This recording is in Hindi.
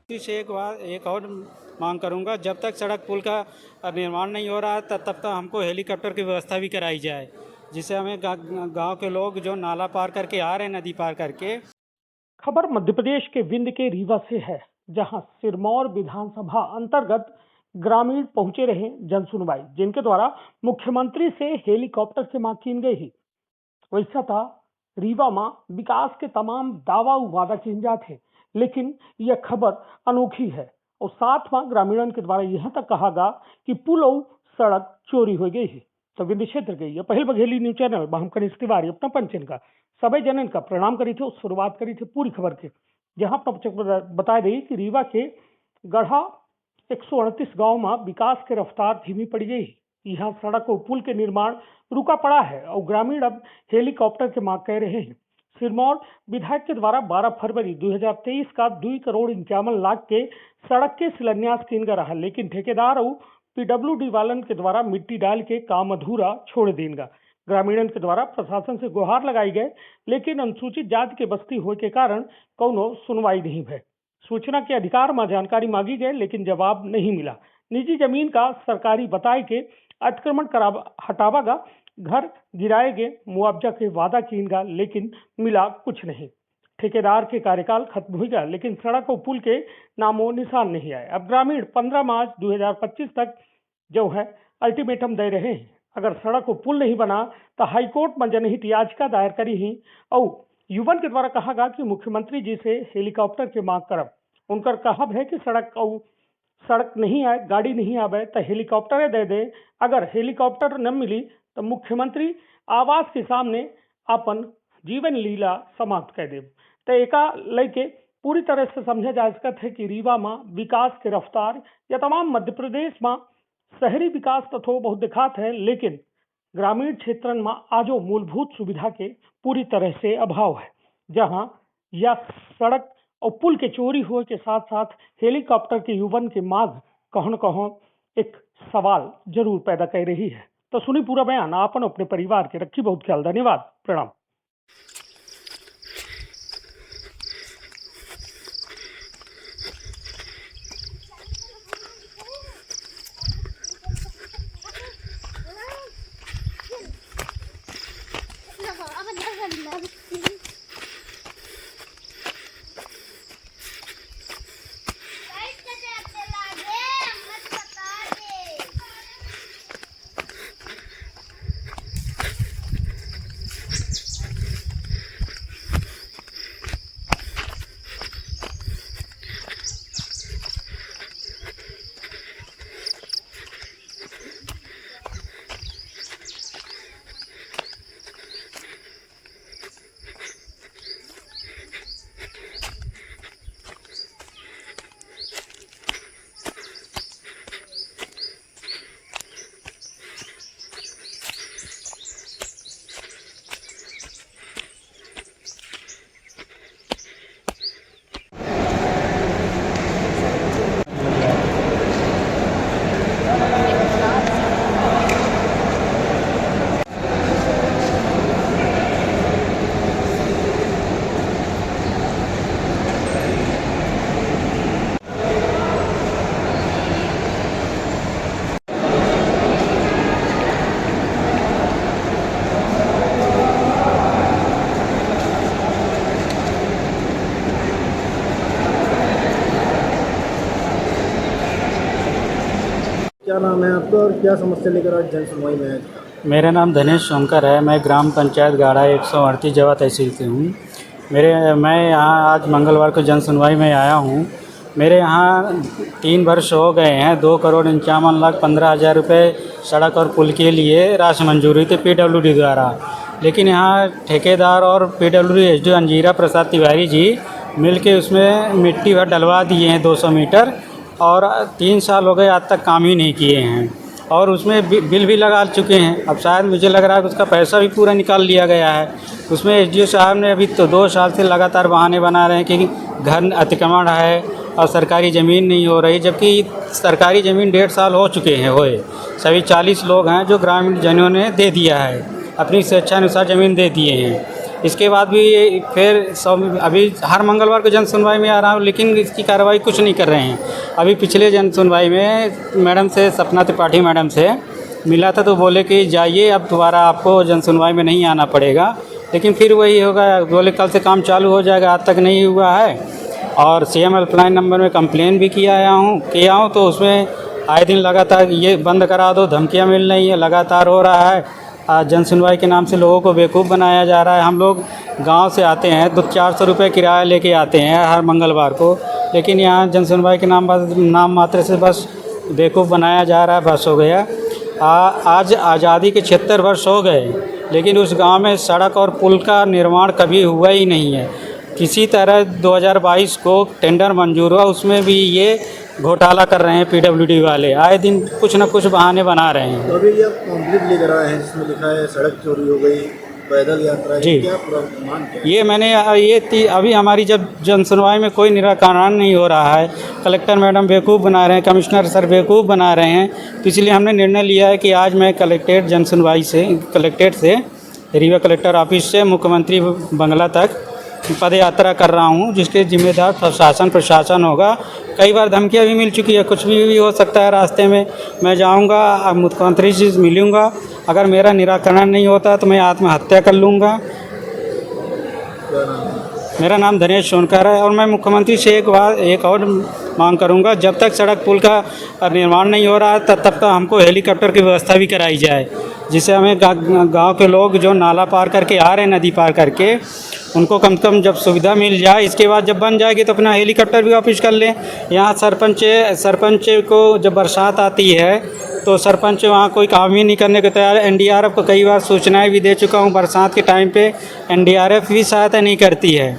से एक और मांग करूंगा, जब तक सड़क पुल का निर्माण नहीं हो रहा है तब तक हमको हेलीकॉप्टर की व्यवस्था भी कराई जाए, जिससे हमें गांव के लोग जो नाला पार करके आ रहे हैं, नदी पार करके। खबर मध्य प्रदेश के विंध्य के रीवा से है, जहां सिरमौर विधानसभा अंतर्गत ग्रामीण पहुंचे रहे जनसुनवाई, जिनके द्वारा मुख्यमंत्री से हेलीकॉप्टर से मांग की गई। वैसा था रीवा में विकास के तमाम दावा वादा किए जाते, लेकिन यह खबर अनोखी है और साथ में ग्रामीणों के द्वारा यह तक कहा गया कि पुल और सड़क चोरी हो गई है। तो विंध्य क्षेत्र गई है पहल बघेली न्यूज चैनल हम कनिष्ठ तिवारी अपना पंचन का सभी जनन का प्रणाम करी थे। शुरुआत करी थी पूरी खबर के, जहां बता दी कि रीवा के गढ़ा 138 गांव में विकास की रफ्तार धीमी पड़ गई। यहाँ सड़क और पुल के निर्माण रुका पड़ा है और ग्रामीण अब हेलीकॉप्टर की मांग कर रहे हैं। सिरमौर विधायक के द्वारा 12 फरवरी 2023 का 2,51,00,000 के सड़क के शिलान्यास किया रहा, लेकिन ठेकेदार और पीडब्ल्यूडी वालन के द्वारा मिट्टी डाल के काम अधूरा छोड़ देगा। ग्रामीणों के द्वारा प्रशासन से गुहार लगाई गए, लेकिन अनुसूचित जाति के बस्ती होने के कारण कोनो सुनवाई नहीं भय। सूचना के अधिकार में जानकारी मांगी गई, लेकिन जवाब नहीं मिला। निजी जमीन का सरकारी बताए के अतिक्रमण हटावागा, घर गिराए गए, मुआवजा के वादा किएगा, लेकिन मिला कुछ नहीं। ठेकेदार के कार्यकाल खत्म हो गया, लेकिन सड़क और पुल के नामो निशान नहीं आए। अब ग्रामीण 15 मार्च 2025 तक जो है अल्टीमेटम दे रहे हैं। अगर सड़क और पुल नहीं बना तो हाईकोर्ट में जनहित याचिका दायर करी ही और युवन के द्वारा कहा गया कि मुख्यमंत्री जी से हेलीकॉप्टर की मांग करब। उनका कहब है कि सड़क नहीं आए, गाड़ी नहीं आवे तो हेलीकॉप्टर दे दे। अगर हेलीकॉप्टर न मिली तो मुख्यमंत्री आवास के सामने अपन जीवन लीला समाप्त कर दे। तो एका लेके पूरी तरह से समझा जा सकता है कि रीवा में विकास की रफ्तार या तमाम मध्य प्रदेश में शहरी विकास तो थोड़ा बहुत दिखात है, लेकिन ग्रामीण क्षेत्र में आजो मूलभूत सुविधा के पूरी तरह से अभाव है। जहां यह सड़क और पुल के चोरी हुए के साथ साथ हेलीकॉप्टर के युवन की मांग कहो न कहो एक सवाल जरूर पैदा कर रही है। तो सुनी पूरा बयान, आपन अपने परिवार के रखी बहुत ख्याल। धन्यवाद, प्रणाम। क्या नाम है आपका और क्या समस्या लेकर आज जन सुनवाई में आए? मेरा नाम धनेश शंकर है। मैं ग्राम पंचायत गाड़ा 138 जवा तहसील से हूँ। मैं यहाँ आज मंगलवार को जन सुनवाई में आया हूँ। मेरे यहाँ 3 वर्ष हो गए हैं। 2,51,15,000 रुपये सड़क और पुल के लिए राशि मंजूर हुई थी पीडब्ल्यूडी द्वारा, लेकिन यहाँ ठेकेदार और पीडब्ल्यूडी एसडीओ अंजीरा प्रसाद तिवारी जी मिलके उसमें मिट्टी भर डलवा दिए हैं 200 मीटर, और 3 साल हो गए आज तक काम ही नहीं किए हैं, और उसमें बिल भी लगा चुके हैं। अब शायद मुझे लग रहा है कि उसका पैसा भी पूरा निकाल लिया गया है। उसमें एसडीओ साहब ने अभी तो 2 साल से लगातार बहाने बना रहे हैं कि घर अतिक्रमण है और सरकारी ज़मीन नहीं हो रही, जबकि सरकारी ज़मीन 1.5 साल हो चुके हैं होए। सभी 40 लोग हैं जो ग्रामीण जनों ने दे दिया है, अपनी स्वेच्छानुसार ज़मीन दे दिए हैं। इसके बाद भी फिर अभी हर मंगलवार को जन सुनवाई में आ रहा हूँ, लेकिन इसकी कार्रवाई कुछ नहीं कर रहे हैं। अभी पिछले जन सुनवाई में मैडम से, सपना त्रिपाठी मैडम से मिला था तो बोले कि जाइए, अब दोबारा आपको जन सुनवाई में नहीं आना पड़ेगा। लेकिन फिर वही होगा, बोले कल से काम चालू हो जाएगा, आज तक नहीं हुआ है। और CM हेल्पलाइन नंबर में कंप्लेन भी किया हूँ तो उसमें आए दिन लगातार ये बंद करा दो, धमकियाँ मिल रही हैं, लगातार हो रहा है। आज जन सुनवाई के नाम से लोगों को बेवकूफ़ बनाया जा रहा है। हम लोग गांव से आते हैं तो 400 रुपये किराया लेके आते हैं हर मंगलवार को, लेकिन यहाँ जन सुनवाई के नाम मात्र से बस बेवकूफ़ बनाया जा रहा है। बस हो गया। आज आज़ादी के 76 वर्ष हो गए, लेकिन उस गांव में सड़क और पुल का निर्माण कभी हुआ ही नहीं है। किसी तरह 2022 को टेंडर मंजूर हुआ, उसमें भी ये घोटाला कर रहे हैं PWD वाले। आए दिन कुछ न कुछ बहाने बना रहे हैं। तो अभी ये कॉम्प्लीट लेकर आए हैं जिसमें लिखा है सड़क चोरी हो गई, पैदल यात्रा, जी। क्या प्रमाण क्या? ये मैंने अभी हमारी जब जन सुनवाई में कोई निराकरण नहीं हो रहा है, कलेक्टर मैडम बेवकूफ़ बना रहे हैं, कमिश्नर सर बेवकूफ़ बना रहे हैं, तो इसलिए हमने निर्णय लिया है कि आज मैं कलेक्टेट से रीवा कलेक्टर ऑफिस से मुख्यमंत्री बंगला तक पद यात्रा कर रहा हूँ, जिसके जिम्मेदार प्रशासन होगा। कई बार धमकियाँ भी मिल चुकी है, कुछ भी हो सकता है रास्ते में। मैं जाऊँगा, मुख्यमंत्री से मिलूँगा, अगर मेरा निराकरण नहीं होता तो मैं आत्महत्या कर लूँगा। क्या नाम है? मेरा नाम दिनेश सोनकर है और मैं मुख्यमंत्री से एक और मांग करूंगा, जब तक सड़क पुल का निर्माण नहीं हो रहा है तब तक हमको हेलीकॉप्टर की व्यवस्था भी कराई जाए, जिससे हमें गांव के लोग जो नाला पार करके आ रहे हैं, नदी पार करके, उनको कम से कम जब सुविधा मिल जाए, इसके बाद जब बन जाएगी तो अपना हेलीकॉप्टर भी वापस कर लें। यहाँ सरपंच को जब बरसात आती है तो सरपंच वहाँ कोई काम ही नहीं करने को तैयार है। NDRF को कई बार सूचनाएं भी दे चुका हूँ, बरसात के टाइम पे NDRF भी सहायता नहीं करती है।